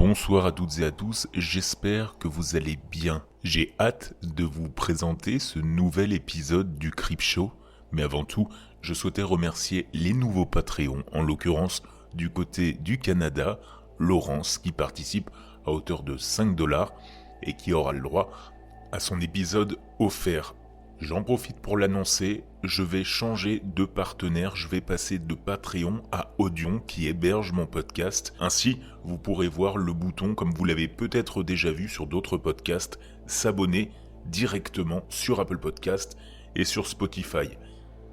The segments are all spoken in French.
Bonsoir à toutes et à tous, j'espère que vous allez bien. J'ai hâte de vous présenter ce nouvel épisode du Crip Show, mais avant tout, je souhaitais remercier les nouveaux Patreons, en l'occurrence du côté du Canada, Laurence qui participe à hauteur de 5$ et qui aura le droit à son épisode offert. J'en profite pour l'annoncer, je vais changer de partenaire, je vais passer de Patreon à Audion qui héberge mon podcast. Ainsi, vous pourrez voir le bouton, comme vous l'avez peut-être déjà vu sur d'autres podcasts, s'abonner directement sur Apple Podcast et sur Spotify.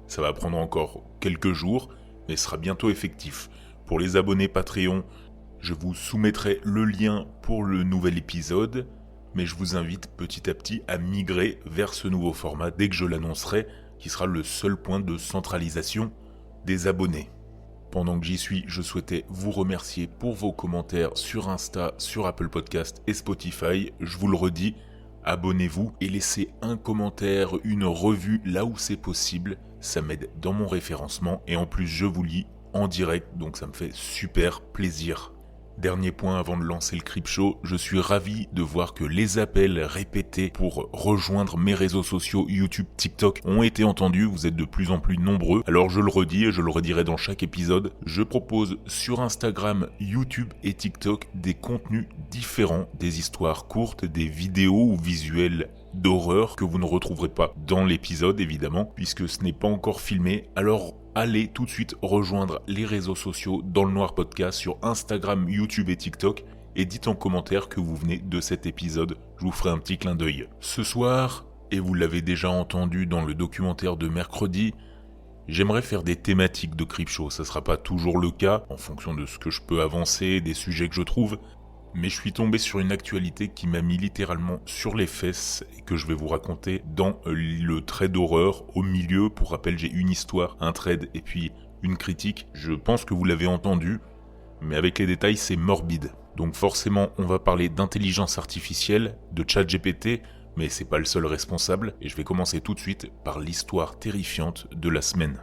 Ça va prendre encore quelques jours, mais sera bientôt effectif. Pour les abonnés Patreon, je vous soumettrai le lien pour le nouvel épisode, mais je vous invite petit à petit à migrer vers ce nouveau format dès que je l'annoncerai, qui sera le seul point de centralisation des abonnés. Pendant que j'y suis, je souhaitais vous remercier pour vos commentaires sur Insta, sur Apple Podcast et Spotify. Je vous le redis, abonnez-vous et laissez un commentaire, une revue là où c'est possible. Ça m'aide dans mon référencement et en plus je vous lis en direct, donc ça me fait super plaisir. Dernier point avant de lancer le Crip Show, je suis ravi de voir que les appels répétés pour rejoindre mes réseaux sociaux YouTube, TikTok ont été entendus, vous êtes de plus en plus nombreux. Alors je le redis et je le redirai dans chaque épisode, je propose sur Instagram, YouTube et TikTok des contenus différents, des histoires courtes, des vidéos ou visuels d'horreur que vous ne retrouverez pas dans l'épisode évidemment, puisque ce n'est pas encore filmé, alors allez tout de suite rejoindre les réseaux sociaux dans le Noir Podcast sur Instagram, YouTube et TikTok et dites en commentaire que vous venez de cet épisode, je vous ferai un petit clin d'œil. Ce soir, et vous l'avez déjà entendu dans le documentaire de mercredi, j'aimerais faire des thématiques de Crip Show, ça sera pas toujours le cas en fonction de ce que je peux avancer, des sujets que je trouve, mais je suis tombé sur une actualité qui m'a mis littéralement sur les fesses et que je vais vous raconter dans le trait d'horreur. Au milieu, pour rappel, j'ai une histoire, un trade et puis une critique. Je pense que vous l'avez entendu, mais avec les détails, c'est morbide. Donc forcément, on va parler d'intelligence artificielle, de ChatGPT, mais c'est pas le seul responsable. Et je vais commencer tout de suite par l'histoire terrifiante de la semaine.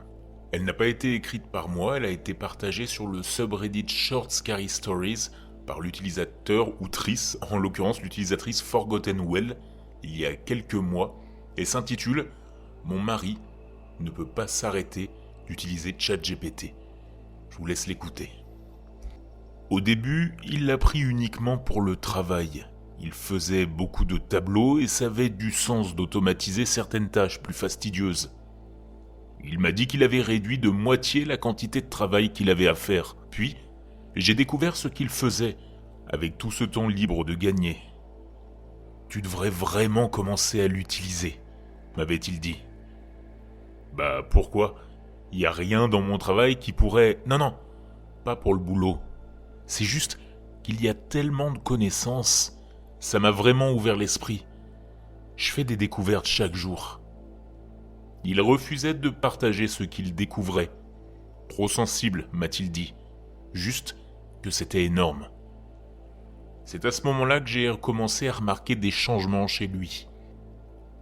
Elle n'a pas été écrite par moi, elle a été partagée sur le subreddit Short Scary Stories, par l'utilisateur ou trice, en l'occurrence l'utilisatrice Forgotten Well, il y a quelques mois, et s'intitule « Mon mari ne peut pas s'arrêter d'utiliser ChatGPT ». Je vous laisse l'écouter. Au début, il l'a pris uniquement pour le travail. Il faisait beaucoup de tableaux et ça avait du sens d'automatiser certaines tâches plus fastidieuses. Il m'a dit qu'il avait réduit de moitié la quantité de travail qu'il avait à faire, puis j'ai découvert ce qu'il faisait avec tout ce temps libre de gagner. « Tu devrais vraiment commencer à l'utiliser », m'avait-il dit. « Bah pourquoi ? Il n'y a rien dans mon travail qui pourrait... » Non, pas pour le boulot. C'est juste qu'il y a tellement de connaissances. Ça m'a vraiment ouvert l'esprit. Je fais des découvertes chaque jour. Il refusait de partager ce qu'il découvrait. Trop sensible, m'a-t-il dit. Juste que c'était énorme. C'est à ce moment-là que j'ai commencé à remarquer des changements chez lui.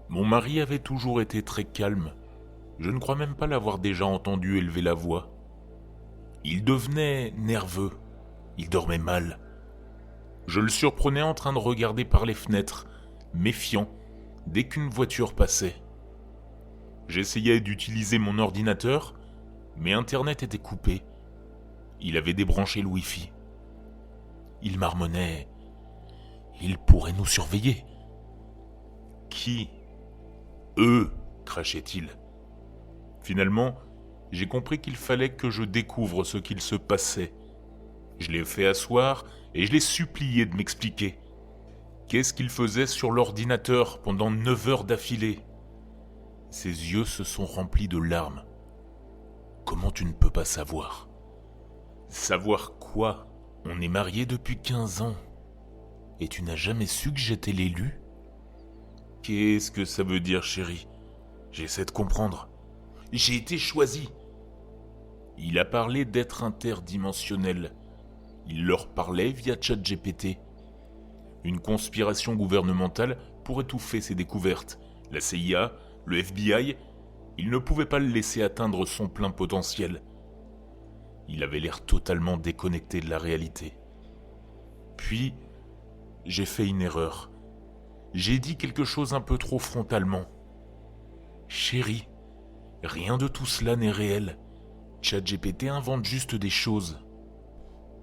Mon mari avait toujours été très calme. Je ne crois même pas l'avoir déjà entendu élever la voix. Il devenait nerveux. Il dormait mal. Je le surprenais en train de regarder par les fenêtres, méfiant, dès qu'une voiture passait. J'essayais d'utiliser mon ordinateur, mais Internet était coupé. Il avait débranché le Wi-Fi. Il marmonnait « Il pourrait nous surveiller !»« Qui ? Eux !» crachait-il. Finalement, j'ai compris qu'il fallait que je découvre ce qu'il se passait. Je l'ai fait asseoir et je l'ai supplié de m'expliquer. Qu'est-ce qu'il faisait sur l'ordinateur pendant 9 heures d'affilée ? Ses yeux se sont remplis de larmes. « Comment tu ne peux pas savoir ? » « Savoir quoi ? On est mariés depuis 15 ans. Et tu n'as jamais su que j'étais l'élu ? » « Qu'est-ce que ça veut dire, chérie ? J'essaie de comprendre. »« J'ai été choisi. » Il a parlé d'être interdimensionnel. Il leur parlait via ChatGPT. Une conspiration gouvernementale pour étouffer ses découvertes. La CIA, le FBI, ils ne pouvaient pas le laisser atteindre son plein potentiel. Il avait l'air totalement déconnecté de la réalité. Puis, j'ai fait une erreur. J'ai dit quelque chose un peu trop frontalement. Chérie, rien de tout cela n'est réel. ChatGPT invente juste des choses.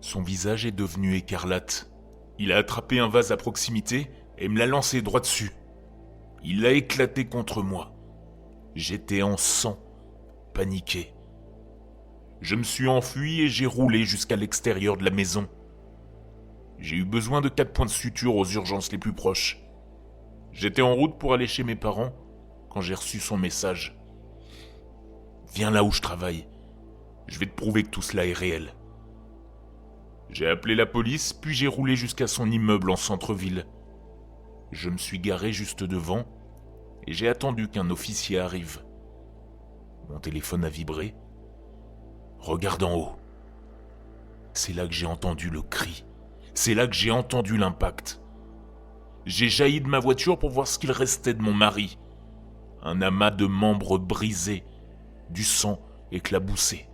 Son visage est devenu écarlate. Il a attrapé un vase à proximité et me l'a lancé droit dessus. Il l'a éclaté contre moi. J'étais en sang, paniqué. Je me suis enfui et j'ai roulé jusqu'à l'extérieur de la maison. J'ai eu besoin de 4 points de suture aux urgences les plus proches. J'étais en route pour aller chez mes parents quand j'ai reçu son message. Viens là où je travaille. Je vais te prouver que tout cela est réel. J'ai appelé la police, puis j'ai roulé jusqu'à son immeuble en centre-ville. Je me suis garé juste devant et j'ai attendu qu'un officier arrive. Mon téléphone a vibré. Regarde en haut. C'est là que j'ai entendu le cri. C'est là que j'ai entendu l'impact. J'ai jailli de ma voiture pour voir ce qu'il restait de mon mari. Un amas de membres brisés, du sang éclaboussé.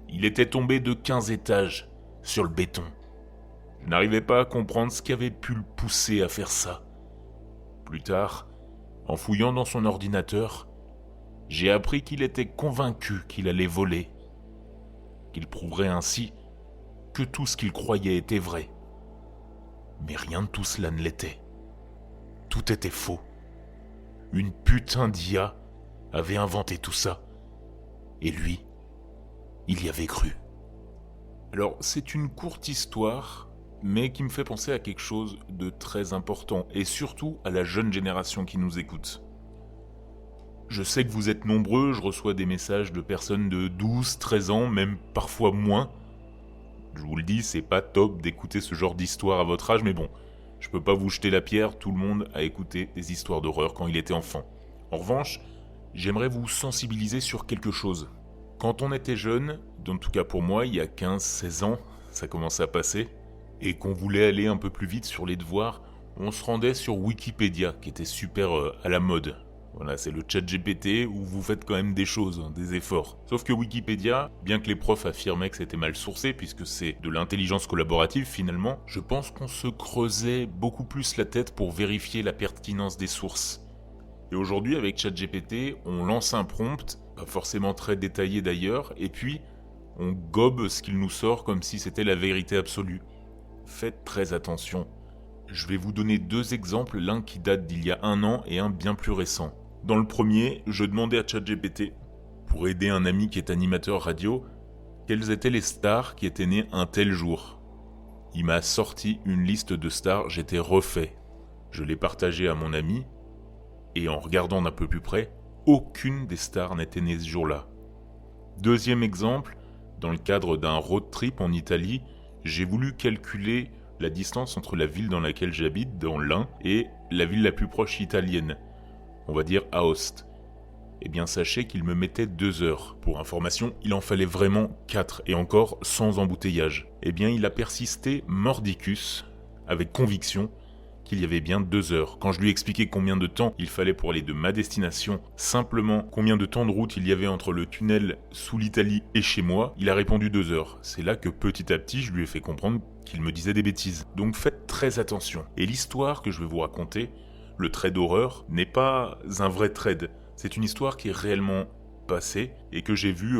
Il était tombé de 15 étages sur le béton. Je n'arrivais pas à comprendre ce qui avait pu le pousser à faire ça. Plus tard, en fouillant dans son ordinateur, j'ai appris qu'il était convaincu qu'il allait voler, qu'il prouverait ainsi que tout ce qu'il croyait était vrai. Mais rien de tout cela ne l'était. Tout était faux. Une putain d'IA avait inventé tout ça. Et lui, il y avait cru. Alors, c'est une courte histoire, mais qui me fait penser à quelque chose de très important, et surtout à la jeune génération qui nous écoute. Je sais que vous êtes nombreux, je reçois des messages de personnes de 12, 13 ans, même parfois moins. Je vous le dis, c'est pas top d'écouter ce genre d'histoire à votre âge, mais bon, je peux pas vous jeter la pierre, tout le monde a écouté des histoires d'horreur quand il était enfant. En revanche, j'aimerais vous sensibiliser sur quelque chose. Quand on était jeune, en tout cas pour moi, il y a 15-16 ans, ça commençait à passer, et qu'on voulait aller un peu plus vite sur les devoirs, on se rendait sur Wikipédia, qui était super à la mode. Voilà, c'est le ChatGPT où vous faites quand même des choses, des efforts. Sauf que Wikipédia, bien que les profs affirmaient que c'était mal sourcé, puisque c'est de l'intelligence collaborative finalement, je pense qu'on se creusait beaucoup plus la tête pour vérifier la pertinence des sources. Et aujourd'hui, avec ChatGPT, on lance un prompt, pas forcément très détaillé d'ailleurs, et puis on gobe ce qu'il nous sort comme si c'était la vérité absolue. Faites très attention. Je vais vous donner 2 exemples, l'un qui date d'il y a 1 an et un bien plus récent. Dans le premier, je demandais à ChatGPT, pour aider un ami qui est animateur radio, quelles étaient les stars qui étaient nées un tel jour. Il m'a sorti une liste de stars, j'étais refait. Je l'ai partagée à mon ami, et en regardant d'un peu plus près, aucune des stars n'était née ce jour-là. Deuxième exemple, dans le cadre d'un road trip en Italie, j'ai voulu calculer la distance entre la ville dans laquelle j'habite, dans l'Ain, et la ville la plus proche italienne, on va dire Aoste. Eh bien sachez qu'il me mettait 2 heures. Pour information, il en fallait vraiment 4, et encore sans embouteillage. Eh bien il a persisté mordicus, avec conviction, qu'il y avait bien 2 heures. Quand je lui ai expliqué combien de temps il fallait pour aller de ma destination, simplement combien de temps de route il y avait entre le tunnel sous l'Italie et chez moi, il a répondu 2 heures. C'est là que petit à petit je lui ai fait comprendre qu'il me disait des bêtises. Donc faites très attention. Et l'histoire que je vais vous raconter, le trait d'horreur, n'est pas un vrai trade. C'est une histoire qui est réellement passée et que j'ai vue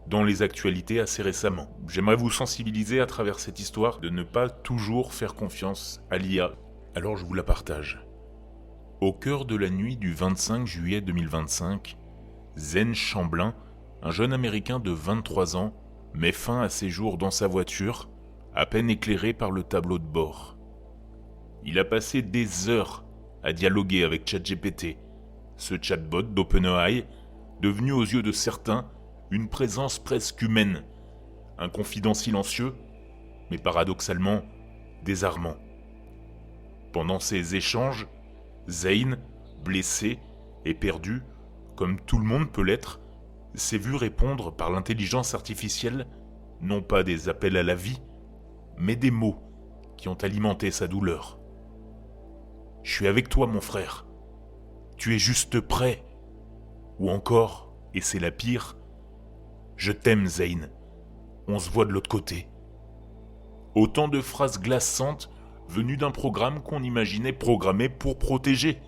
dans les actualités assez récemment. J'aimerais vous sensibiliser à travers cette histoire de ne pas toujours faire confiance à l'IA. Alors je vous la partage. Au cœur de la nuit du 25 juillet 2025, Zen Chamblin, un jeune Américain de 23 ans, met fin à ses jours dans sa voiture, à peine éclairé par le tableau de bord. Il a passé des heures à dialoguer avec ChatGPT, ce chatbot d'OpenAI, devenu aux yeux de certains une présence presque humaine, un confident silencieux, mais paradoxalement désarmant. Pendant ces échanges, Zane, blessé et perdu, comme tout le monde peut l'être, s'est vu répondre par l'intelligence artificielle non pas des appels à la vie, mais des mots qui ont alimenté sa douleur. « Je suis avec toi, mon frère. Tu es juste prêt. » Ou encore, et c'est la pire, « Je t'aime, Zane. On se voit de l'autre côté. » Autant de phrases glaçantes venues d'un programme qu'on imaginait programmé pour protéger.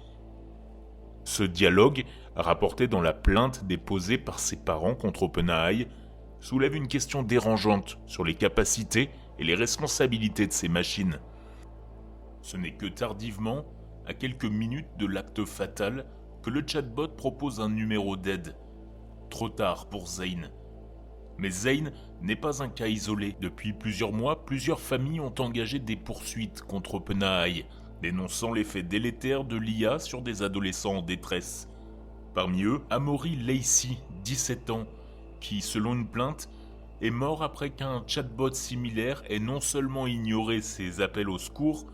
Ce dialogue, rapporté dans la plainte déposée par ses parents contre OpenAI, soulève une question dérangeante sur les capacités et les responsabilités de ces machines. Ce n'est que tardivement, à quelques minutes de l'acte fatal, que le chatbot propose un numéro d'aide. Trop tard pour Zane. Mais Zane n'est pas un cas isolé. Depuis plusieurs mois, plusieurs familles ont engagé des poursuites contre OpenAI, dénonçant l'effet délétère de l'IA sur des adolescents en détresse. Parmi eux, Amaury Lacey, 17 ans, qui, selon une plainte, est mort après qu'un chatbot similaire ait non seulement ignoré ses appels au secours,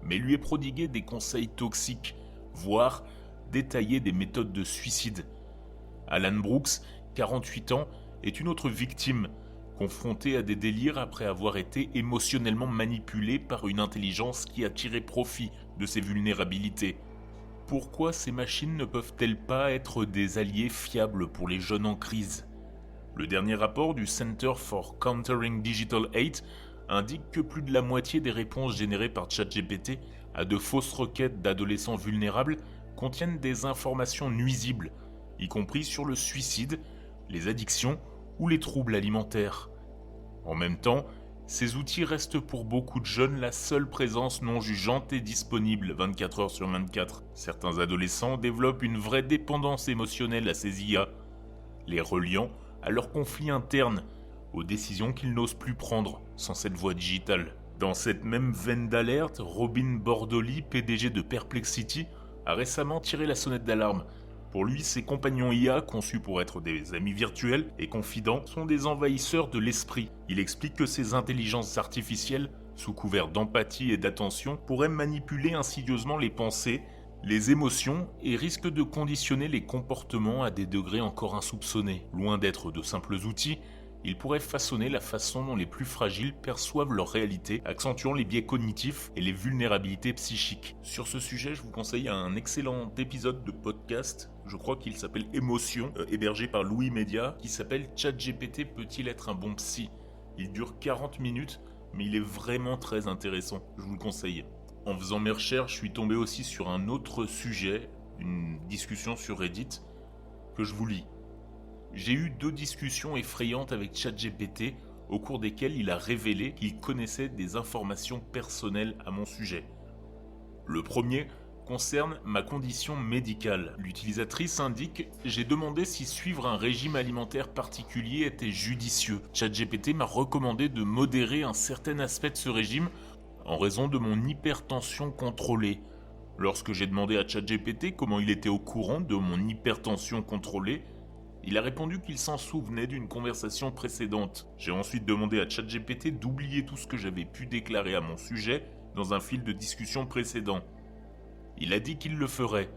mais lui ait prodigué des conseils toxiques, voire détaillé des méthodes de suicide. Alan Brooks, 48 ans, est une autre victime, confrontée à des délires après avoir été émotionnellement manipulé par une intelligence qui a tiré profit de ses vulnérabilités. Pourquoi ces machines ne peuvent-elles pas être des alliés fiables pour les jeunes en crise ? Le dernier rapport du Center for Countering Digital Hate indique que plus de la moitié des réponses générées par ChatGPT à de fausses requêtes d'adolescents vulnérables contiennent des informations nuisibles, y compris sur le suicide, les addictions ou les troubles alimentaires. En même temps, ces outils restent pour beaucoup de jeunes la seule présence non jugeante et disponible 24 heures sur 24. Certains adolescents développent une vraie dépendance émotionnelle à ces IA, les reliant à leurs conflits internes, aux décisions qu'ils n'osent plus prendre sans cette voix digitale. Dans cette même veine d'alerte, Robin Bordoli, PDG de Perplexity, a récemment tiré la sonnette d'alarme. Pour lui, ces compagnons IA, conçus pour être des amis virtuels et confidents, sont des envahisseurs de l'esprit. Il explique que ces intelligences artificielles, sous couvert d'empathie et d'attention, pourraient manipuler insidieusement les pensées, les émotions et risquent de conditionner les comportements à des degrés encore insoupçonnés. Loin d'être de simples outils, ils pourraient façonner la façon dont les plus fragiles perçoivent leur réalité, accentuant les biais cognitifs et les vulnérabilités psychiques. Sur ce sujet, je vous conseille un excellent épisode de podcast, je crois qu'il s'appelle Émotion, hébergé par Louis Média, qui s'appelle ChatGPT peut-il être un bon psy ? Il dure 40 minutes, mais il est vraiment très intéressant, je vous le conseille. En faisant mes recherches, je suis tombé aussi sur un autre sujet, une discussion sur Reddit, que je vous lis. J'ai eu 2 discussions effrayantes avec ChatGPT au cours desquelles il a révélé qu'il connaissait des informations personnelles à mon sujet. Le premier concerne ma condition médicale. L'utilisatrice indique « J'ai demandé si suivre un régime alimentaire particulier était judicieux. ChatGPT m'a recommandé de modérer un certain aspect de ce régime en raison de mon hypertension contrôlée. Lorsque j'ai demandé à ChatGPT comment il était au courant de mon hypertension contrôlée, il a répondu qu'il s'en souvenait d'une conversation précédente. J'ai ensuite demandé à ChatGPT d'oublier tout ce que j'avais pu déclarer à mon sujet dans un fil de discussion précédent. Il a dit qu'il le ferait,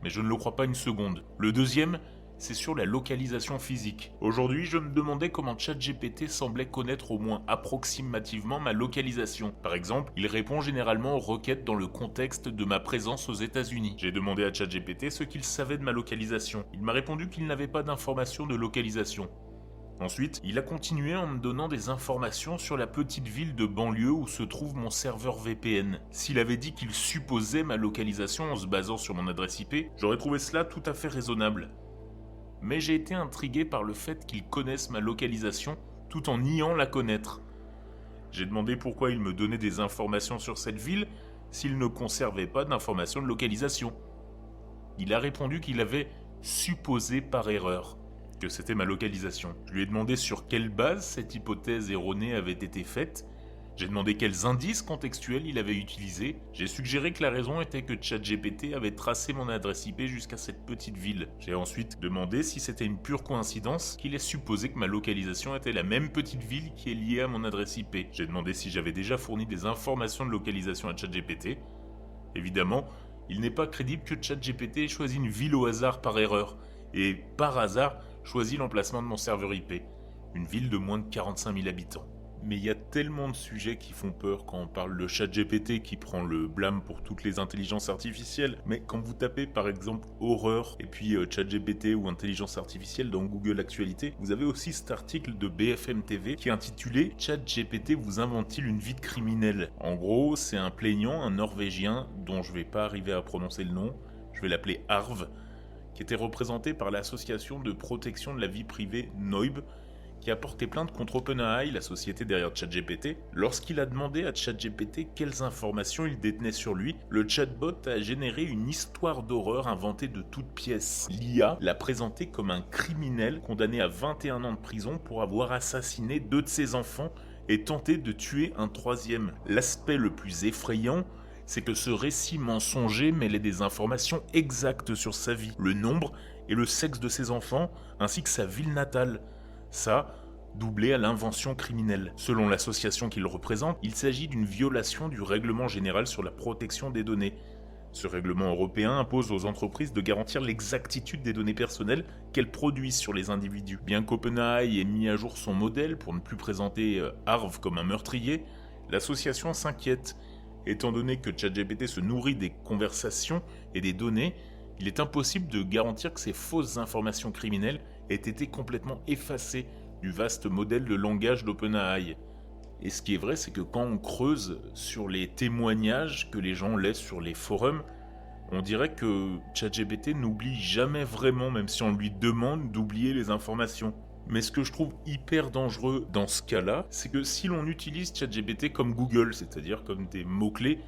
mais je ne le crois pas une seconde. Le deuxième, c'est sur la localisation physique. Aujourd'hui, je me demandais comment ChatGPT semblait connaître au moins approximativement ma localisation. Par exemple, il répond généralement aux requêtes dans le contexte de ma présence aux États-Unis. J'ai demandé à ChatGPT ce qu'il savait de ma localisation. Il m'a répondu qu'il n'avait pas d'informations de localisation. Ensuite, il a continué en me donnant des informations sur la petite ville de banlieue où se trouve mon serveur VPN. S'il avait dit qu'il supposait ma localisation en se basant sur mon adresse IP, j'aurais trouvé cela tout à fait raisonnable. Mais j'ai été intrigué par le fait qu'il connaisse ma localisation tout en niant la connaître. J'ai demandé pourquoi il me donnait des informations sur cette ville s'il ne conservait pas d'informations de localisation. Il a répondu qu'il avait supposé par erreur que c'était ma localisation. Je lui ai demandé sur quelle base cette hypothèse erronée avait été faite. J'ai demandé quels indices contextuels il avait utilisés. J'ai suggéré que la raison était que ChatGPT avait tracé mon adresse IP jusqu'à cette petite ville. J'ai ensuite demandé si c'était une pure coïncidence qu'il ait supposé que ma localisation était la même petite ville qui est liée à mon adresse IP. J'ai demandé si j'avais déjà fourni des informations de localisation à ChatGPT. Évidemment, il n'est pas crédible que ChatGPT ait choisi une ville au hasard par erreur, et par hasard choisi l'emplacement de mon serveur IP, une ville de moins de 45 000 habitants. Mais il y a tellement de sujets qui font peur quand on parle de ChatGPT qui prend le blâme pour toutes les intelligences artificielles. Mais quand vous tapez par exemple horreur et puis ChatGPT ou intelligence artificielle dans Google Actualité, vous avez aussi cet article de BFM TV qui est intitulé ChatGPT vous invente-t-il une vie de criminel? En gros, c'est un plaignant, un Norvégien dont je vais pas arriver à prononcer le nom, je vais l'appeler Arv, qui était représenté par l'association de protection de la vie privée Noib, qui a porté plainte contre OpenAI, la société derrière ChatGPT. Lorsqu'il a demandé à ChatGPT quelles informations il détenait sur lui, le chatbot a généré une histoire d'horreur inventée de toutes pièces. L'IA l'a présenté comme un criminel condamné à 21 ans de prison pour avoir assassiné 2 de ses enfants et tenté de tuer un 3e. L'aspect le plus effrayant, c'est que ce récit mensonger mêlait des informations exactes sur sa vie, le nombre et le sexe de ses enfants, ainsi que sa ville natale. Ça, doublé à l'invention criminelle. Selon l'association qu'il représente, il s'agit d'une violation du règlement général sur la protection des données. Ce règlement européen impose aux entreprises de garantir l'exactitude des données personnelles qu'elles produisent sur les individus. Bien qu'OpenAI ait mis à jour son modèle pour ne plus présenter Arv comme un meurtrier, l'association s'inquiète. Étant donné que ChatGPT se nourrit des conversations et des données, il est impossible de garantir que ces fausses informations criminelles aient été complètement effacées du vaste modèle de langage d'OpenAI. Et ce qui est vrai, c'est que quand on creuse sur les témoignages que les gens laissent sur les forums, on dirait que ChatGPT n'oublie jamais vraiment, même si on lui demande d'oublier les informations. Mais ce que je trouve hyper dangereux dans ce cas-là, c'est que si l'on utilise ChatGPT comme Google, c'est-à-dire comme des mots-clés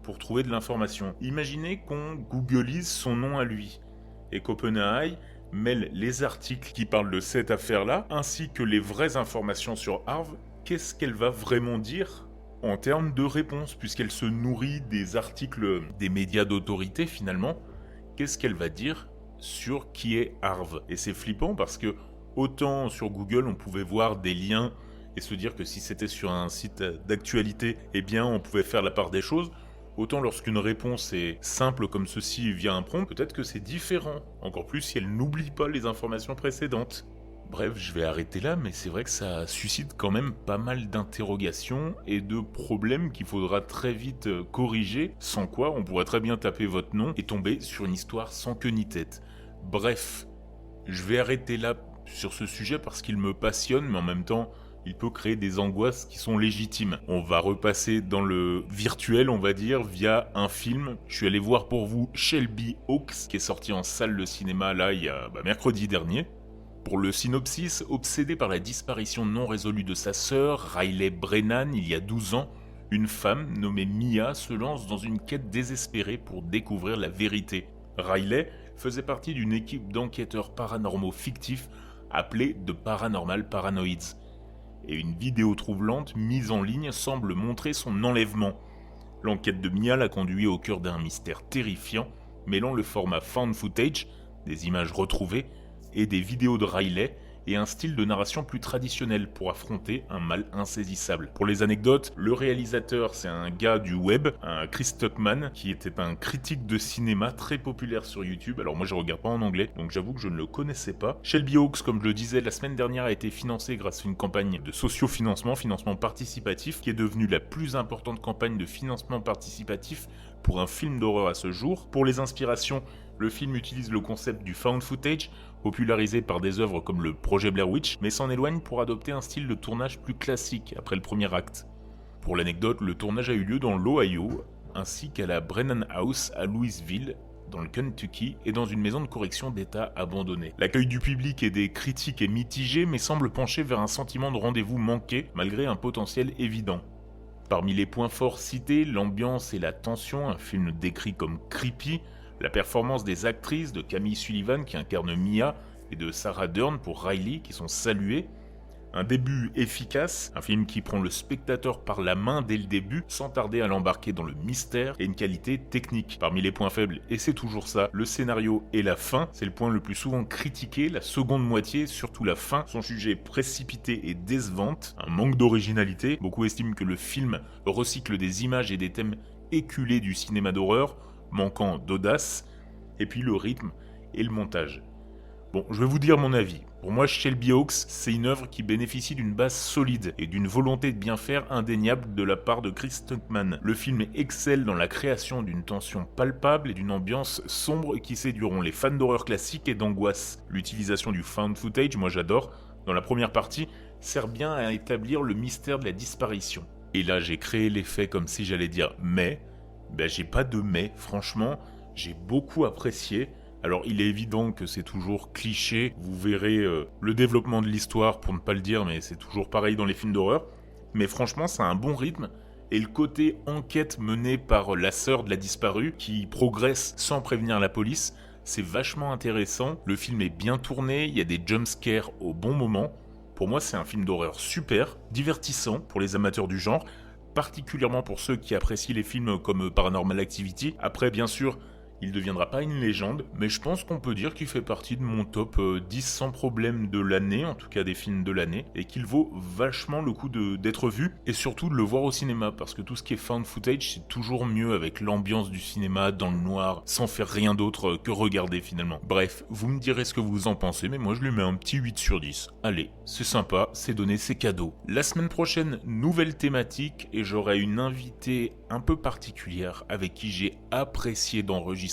pour trouver de l'information, imaginez qu'on googleise son nom à lui, et qu'OpenAI mêle les articles qui parlent de cette affaire-là, ainsi que les vraies informations sur Arv. Qu'est-ce qu'elle va vraiment dire en termes de réponse, puisqu'elle se nourrit des articles des médias d'autorité finalement? Qu'est-ce qu'elle va dire sur qui est Arv? Et c'est flippant parce que autant sur Google on pouvait voir des liens et se dire que si c'était sur un site d'actualité, eh bien on pouvait faire la part des choses. Autant lorsqu'une réponse est simple comme ceci via un prompt, peut-être que c'est différent. Encore plus si elle n'oublie pas les informations précédentes. Bref, je vais arrêter là, mais c'est vrai que ça suscite quand même pas mal d'interrogations et de problèmes qu'il faudra très vite corriger, sans quoi on pourrait très bien taper votre nom et tomber sur une histoire sans queue ni tête. Bref, je vais arrêter là sur ce sujet parce qu'il me passionne, mais en même temps, il peut créer des angoisses qui sont légitimes. On va repasser dans le virtuel, on va dire, via un film. Je suis allé voir pour vous Shelby Hawkes, qui est sorti en salle de cinéma là il y a mercredi dernier. Pour le synopsis, obsédée par la disparition non résolue de sa sœur, Riley Brennan, il y a 12 ans, une femme nommée Mia se lance dans une quête désespérée pour découvrir la vérité. Riley faisait partie d'une équipe d'enquêteurs paranormaux fictifs appelée The Paranormal Paranoids. Et une vidéo troublante mise en ligne semble montrer son enlèvement. L'enquête de Mia l'a conduit au cœur d'un mystère terrifiant, mêlant le format found footage, des images retrouvées, et des vidéos de Riley, et un style de narration plus traditionnel pour affronter un mal insaisissable. Pour les anecdotes, le réalisateur c'est un gars du web, un Chris Tuckman, qui était un critique de cinéma très populaire sur YouTube. Alors moi je regarde pas en anglais, donc j'avoue que je ne le connaissais pas. Shelby Hawkes, comme je le disais la semaine dernière, a été financé grâce à une campagne de sociofinancement, financement participatif, qui est devenue la plus importante campagne de financement participatif pour un film d'horreur à ce jour. Pour les inspirations, le film utilise le concept du found footage, popularisé par des œuvres comme le projet Blair Witch, mais s'en éloigne pour adopter un style de tournage plus classique après le premier acte. Pour l'anecdote, le tournage a eu lieu dans l'Ohio, ainsi qu'à la Brennan House à Louisville, dans le Kentucky, et dans une maison de correction d'État abandonnée. L'accueil du public et des critiques est mitigé, mais semble pencher vers un sentiment de rendez-vous manqué, malgré un potentiel évident. Parmi les points forts cités, l'ambiance et la tension, un film décrit comme creepy, la performance des actrices de Camille Sullivan qui incarne Mia et de Sarah Dern pour Riley qui sont saluées, un début efficace, un film qui prend le spectateur par la main dès le début sans tarder à l'embarquer dans le mystère et une qualité technique. Parmi les points faibles, et c'est toujours ça, le scénario et la fin, c'est le point le plus souvent critiqué, la seconde moitié, surtout la fin, sont jugées précipitées et décevantes, un manque d'originalité, beaucoup estiment que le film recycle des images et des thèmes éculés du cinéma d'horreur, manquant d'audace, et puis le rythme et le montage. Bon, je vais vous dire mon avis. Pour moi, Shelby Hawks, c'est une œuvre qui bénéficie d'une base solide et d'une volonté de bien faire indéniable de la part de Chris Stuckman. Le film excelle dans la création d'une tension palpable et d'une ambiance sombre qui séduiront les fans d'horreur classique et d'angoisse. L'utilisation du found footage, moi j'adore, dans la première partie, sert bien à établir le mystère de la disparition. Et là, j'ai créé l'effet comme si j'allais dire mais, j'ai pas de mais, franchement, j'ai beaucoup apprécié. Alors il est évident que c'est toujours cliché, vous verrez le développement de l'histoire pour ne pas le dire, mais c'est toujours pareil dans les films d'horreur. Mais franchement, ça a un bon rythme, et le côté enquête menée par la sœur de la disparue, qui progresse sans prévenir la police, c'est vachement intéressant. Le film est bien tourné, il y a des jumpscares au bon moment. Pour moi, c'est un film d'horreur super, divertissant pour les amateurs du genre, particulièrement pour ceux qui apprécient les films comme Paranormal Activity. Après, bien sûr, il ne deviendra pas une légende, mais je pense qu'on peut dire qu'il fait partie de mon top 10 sans problème de l'année, en tout cas des films de l'année, et qu'il vaut vachement le coup d'être vu, et surtout de le voir au cinéma, parce que tout ce qui est found footage, c'est toujours mieux avec l'ambiance du cinéma, dans le noir, sans faire rien d'autre que regarder finalement. Bref, vous me direz ce que vous en pensez, mais moi je lui mets un petit 8 sur 10. Allez, c'est sympa, c'est donné, c'est cadeau. La semaine prochaine, nouvelle thématique, et j'aurai une invitée un peu particulière avec qui j'ai apprécié d'enregistrer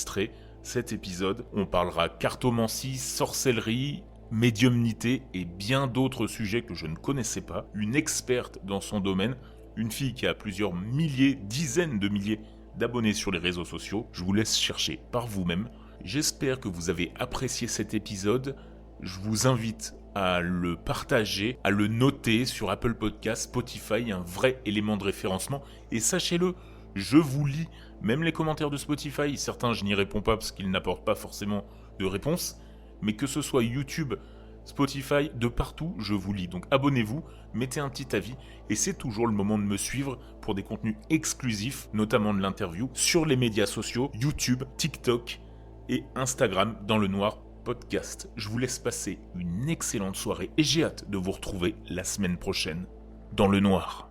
cet épisode. On parlera cartomancie, sorcellerie, médiumnité et bien d'autres sujets que je ne connaissais pas. Une experte dans son domaine, une fille qui a plusieurs milliers, dizaines de milliers d'abonnés sur les réseaux sociaux. Je vous laisse chercher par vous-même. J'espère que vous avez apprécié cet épisode. Je vous invite à le partager, à le noter sur Apple Podcasts, Spotify, un vrai élément de référencement. Et sachez-le, je vous lis même les commentaires de Spotify. Certains, je n'y réponds pas parce qu'ils n'apportent pas forcément de réponse. Mais que ce soit YouTube, Spotify, de partout, je vous lis. Donc abonnez-vous, mettez un petit avis. Et c'est toujours le moment de me suivre pour des contenus exclusifs, notamment de l'interview, sur les médias sociaux, YouTube, TikTok et Instagram dans le noir podcast. Je vous laisse passer une excellente soirée et j'ai hâte de vous retrouver la semaine prochaine dans le noir.